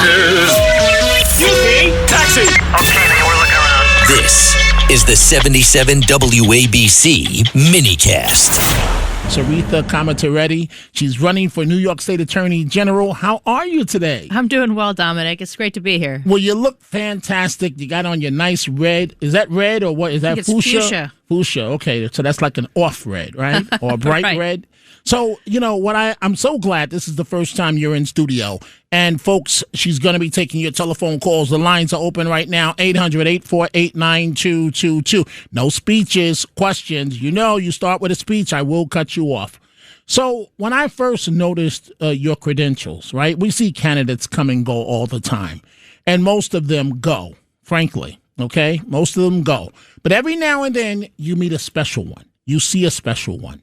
Yorkers. Excuse me, taxi. Okay, man, we're looking around. This is the 77 WABC minicast. Saritha Komatireddy. She's running for New York State Attorney General. How are you today? I'm doing well, Dominic. It's great to be here. Well, you look fantastic. You got on your nice red. Is that red or what? Is that fuchsia? Fuchsia. Okay, so that's like an off red, right? Or a bright right. red. So, you know, I'm so glad this is the first time you're in studio. And, folks, she's going to be taking your telephone calls. The lines are open right now, 800-848-9222. No speeches, questions. You know, you start with a speech, I will cut you off. So when I first noticed your credentials, right, we see candidates come and go all the time. And most of them go, frankly, okay? Most of them go. But every now and then you meet a special one. You see a special one.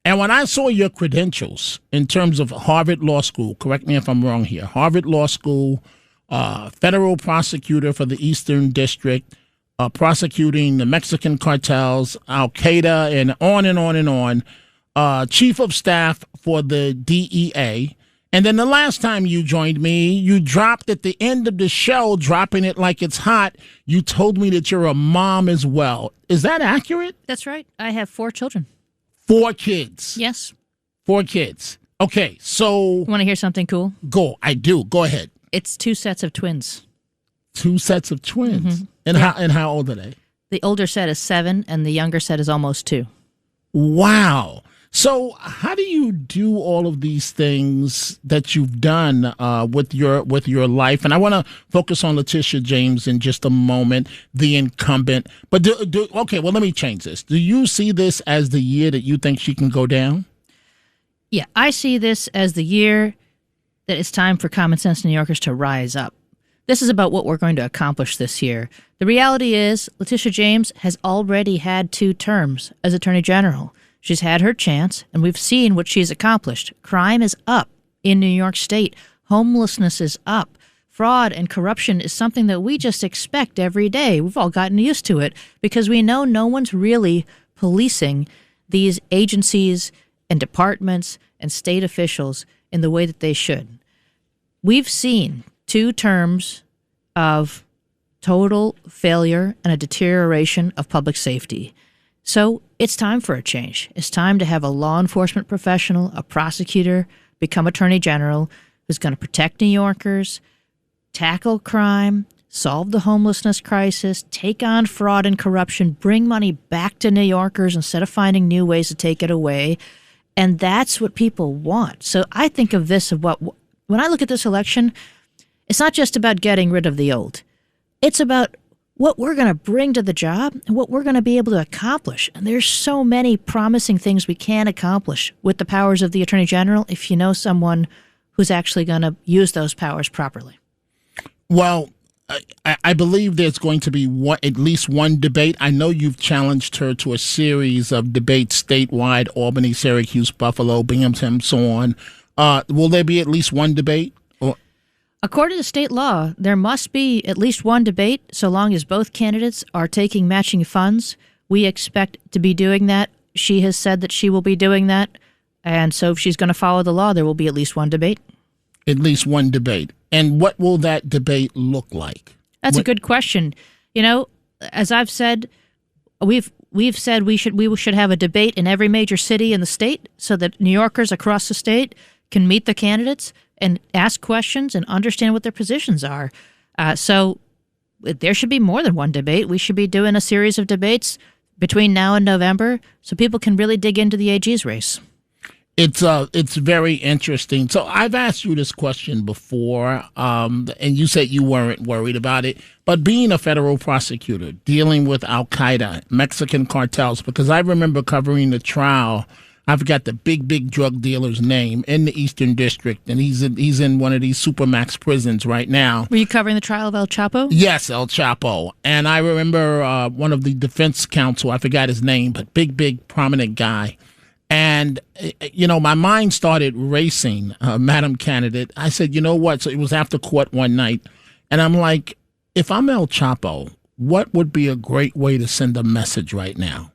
And when I saw your credentials in terms of Harvard Law School, correct me if I'm wrong here, Harvard Law School, federal prosecutor for the Eastern District, prosecuting the Mexican cartels, Al-Qaeda, and on and on and on, chief of staff for the DEA. And then the last time you joined me, you dropped at the end of the show, dropping it like it's hot. You told me that you're a mom as well. Is that accurate? That's right. I have 4 children. 4 kids. Yes. 4 kids. Okay, so... Want to hear something cool? Go. I do. Go ahead. It's 2 sets of twins. 2 sets of twins. Mm-hmm. And how old are they? The older set is 7, and the younger set is almost 2. Wow. So how do you do all of these things that you've done with your life? And I want to focus on Letitia James in just a moment, the incumbent. But okay, well, let me change this. Do you see this as the year that you think she can go down? Yeah, I see this as the year that it's time for common sense New Yorkers to rise up. This is about what we're going to accomplish this year. The reality is Letitia James has already had 2 terms as Attorney General. She's had her chance, and we've seen what she's accomplished. Crime is up in New York State. Homelessness is up. Fraud and corruption is something that we just expect every day. We've all gotten used to it because we know no one's really policing these agencies and departments and state officials in the way that they should. We've seen 2 terms of total failure and a deterioration of public safety. So it's time for a change. It's time to have a law enforcement professional, a prosecutor, become Attorney General who's going to protect New Yorkers, tackle crime, solve the homelessness crisis, take on fraud and corruption, bring money back to New Yorkers instead of finding new ways to take it away. And that's what people want. So I think of this when I look at this election, it's not just about getting rid of the old. It's about what we're going to bring to the job and what we're going to be able to accomplish. And there's so many promising things we can accomplish with the powers of the Attorney General if you know someone who's actually going to use those powers properly. Well, I believe there's going to be at least one debate. I know you've challenged her to a series of debates statewide, Albany, Syracuse, Buffalo, Binghamton, so on. Will there be at least one debate? According to state law, there must be at least one debate so long as both candidates are taking matching funds. We expect to be doing that. She has said that she will be doing that. And so if she's going to follow the law, there will be at least one debate. At least one debate. And what will that debate look like? That's a good question. You know, as I've said, we've said we should have a debate in every major city in the state so that New Yorkers across the state can meet the candidates and ask questions and understand what their positions are. So there should be more than one debate. We should be doing a series of debates between now and November so people can really dig into the AG's race. It's very interesting. So I've asked you this question before, and you said you weren't worried about it. But being a federal prosecutor, dealing with Al-Qaeda, Mexican cartels, because I remember covering the trial. I forgot the big drug dealer's name in the Eastern District, and he's in one of these supermax prisons right now. Were you covering the trial of El Chapo? Yes, El Chapo. And I remember one of the defense counsel, I forgot his name, but big prominent guy. And, you know, my mind started racing, Madam Candidate. I said, you know what? So it was after court one night. And I'm like, if I'm El Chapo, what would be a great way to send a message right now?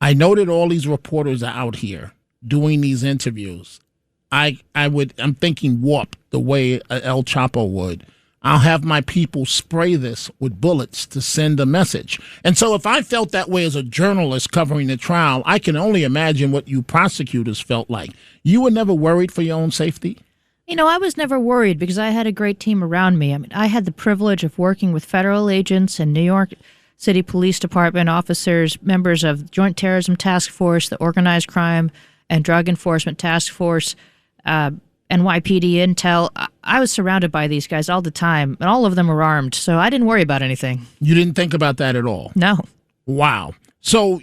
I know that all these reporters are out here doing these interviews. I'm thinking warp the way El Chapo would. I'll have my people spray this with bullets to send a message. And so if I felt that way as a journalist covering the trial, I can only imagine what you prosecutors felt like. You were never worried for your own safety? I was never worried because I had a great team around me. I mean, I had the privilege of working with federal agents and New York City Police Department officers, members of Joint Terrorism Task Force, the Organized Crime and Drug Enforcement Task Force, NYPD Intel. I was surrounded by these guys all the time, and all of them were armed, so I didn't worry about anything. You didn't think about that at all? No. Wow. So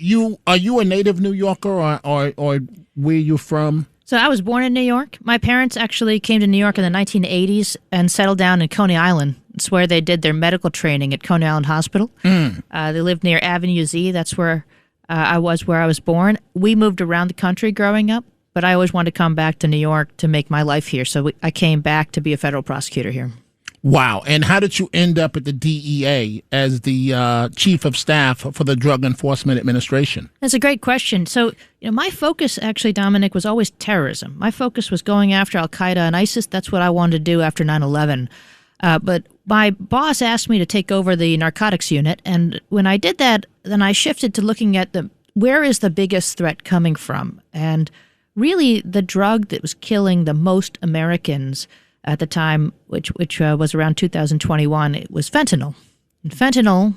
are you a native New Yorker or where you from? So I was born in New York. My parents actually came to New York in the 1980s and settled down in Coney Island. It's where they did their medical training at Coney Island Hospital. They lived near Avenue Z. That's where I was born. We moved around the country growing up, but I always wanted to come back to New York to make my life here. So I came back to be a federal prosecutor here. Wow. And how did you end up at the DEA as the chief of staff for the Drug Enforcement Administration? That's a great question. So, my focus actually, Dominic, was always terrorism. My focus was going after Al-Qaeda and ISIS. That's what I wanted to do after 9/11. But my boss asked me to take over the narcotics unit. And when I did that, then I shifted to looking at where is the biggest threat coming from? And really the drug that was killing the most Americans at the time, which was around 2021, it was fentanyl. And fentanyl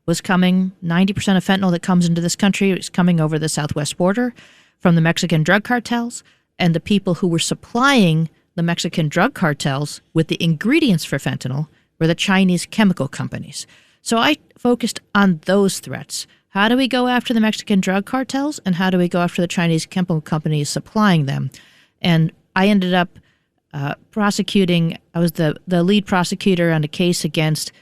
was coming, 90% of fentanyl that comes into this country is coming over the southwest border from the Mexican drug cartels, and the people who were supplying the Mexican drug cartels with the ingredients for fentanyl were the Chinese chemical companies. So I focused on those threats. How do we go after the Mexican drug cartels, and how do we go after the Chinese chemical companies supplying them? And I ended up prosecuting. I was the lead prosecutor on a case against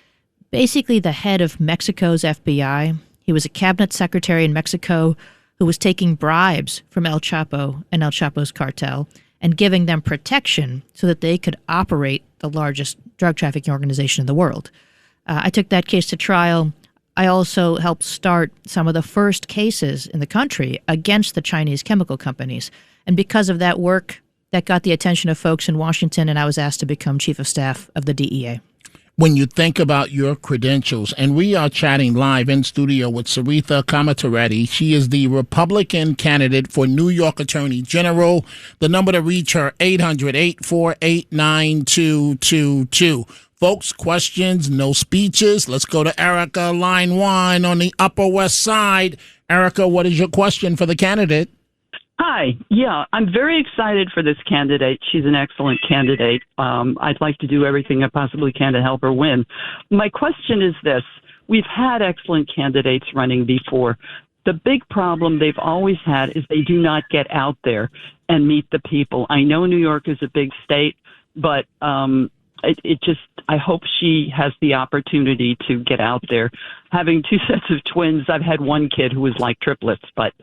basically the head of Mexico's FBI. He was a cabinet secretary in Mexico who was taking bribes from El Chapo and El Chapo's cartel and giving them protection so that they could operate the largest drug trafficking organization in the world. I took that case to trial. I also helped start some of the first cases in the country against the Chinese chemical companies. And because of that work, that got the attention of folks in Washington, and I was asked to become chief of staff of the DEA. When you think about your credentials, and we are chatting live in studio with Saritha Komatireddy. She is the Republican candidate for New York Attorney General. The number to reach her, 800-848-9222. Folks, questions, no speeches. Let's go to Erica, line 1 on the Upper West Side. Erica, what is your question for the candidate? Hi. Yeah, I'm very excited for this candidate. She's an excellent candidate. I'd like to do everything I possibly can to help her win. My question is this. We've had excellent candidates running before. The big problem they've always had is they do not get out there and meet the people. I know New York is a big state, but I hope she has the opportunity to get out there. Having 2 sets of twins, I've had one kid who was like triplets, but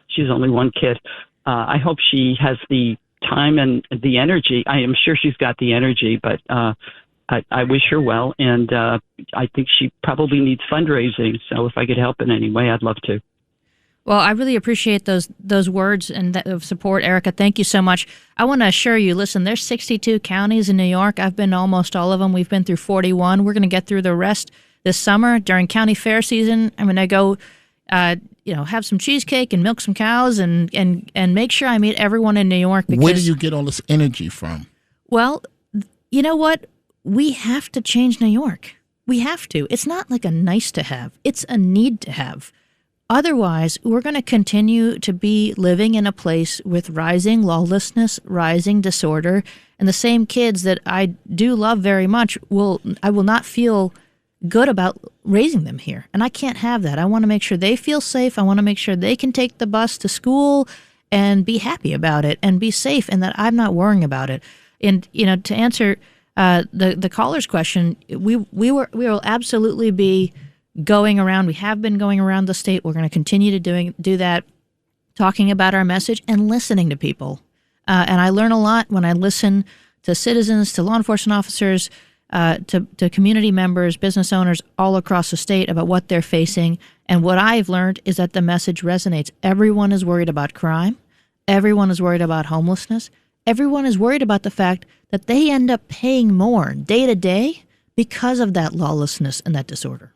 she's only one kid. I hope she has the time and the energy. I am sure she's got the energy, but I wish her well, and I think she probably needs fundraising. So if I could help in any way, I'd love to. Well, I really appreciate those words and of support, Erica. Thank you so much. I want to assure you, listen, there's 62 counties in New York. I've been to almost all of them. We've been through 41. We're going to get through the rest this summer during county fair season. I'm going to go, have some cheesecake and milk some cows and make sure I meet everyone in New York. Because, where do you get all this energy from? Well, you know what? We have to change New York. We have to. It's not like a nice to have. It's a need to have. Otherwise, we're going to continue to be living in a place with rising lawlessness, rising disorder, and the same kids that I do love very much I will not feel good about raising them here. And I can't have that. I want to make sure they feel safe. I want to make sure they can take the bus to school and be happy about it and be safe, and that I'm not worrying about it. And, to answer the caller's question, we will absolutely be going around. We have been going around the state. We're going to continue to do that, talking about our message and listening to people. And I learn a lot when I listen to citizens, to law enforcement officers, to community members, business owners all across the state about what they're facing. And what I've learned is that the message resonates. Everyone is worried about crime. Everyone is worried about homelessness. everyone is worried about the fact that they end up paying more day to day because of that lawlessness and that disorder.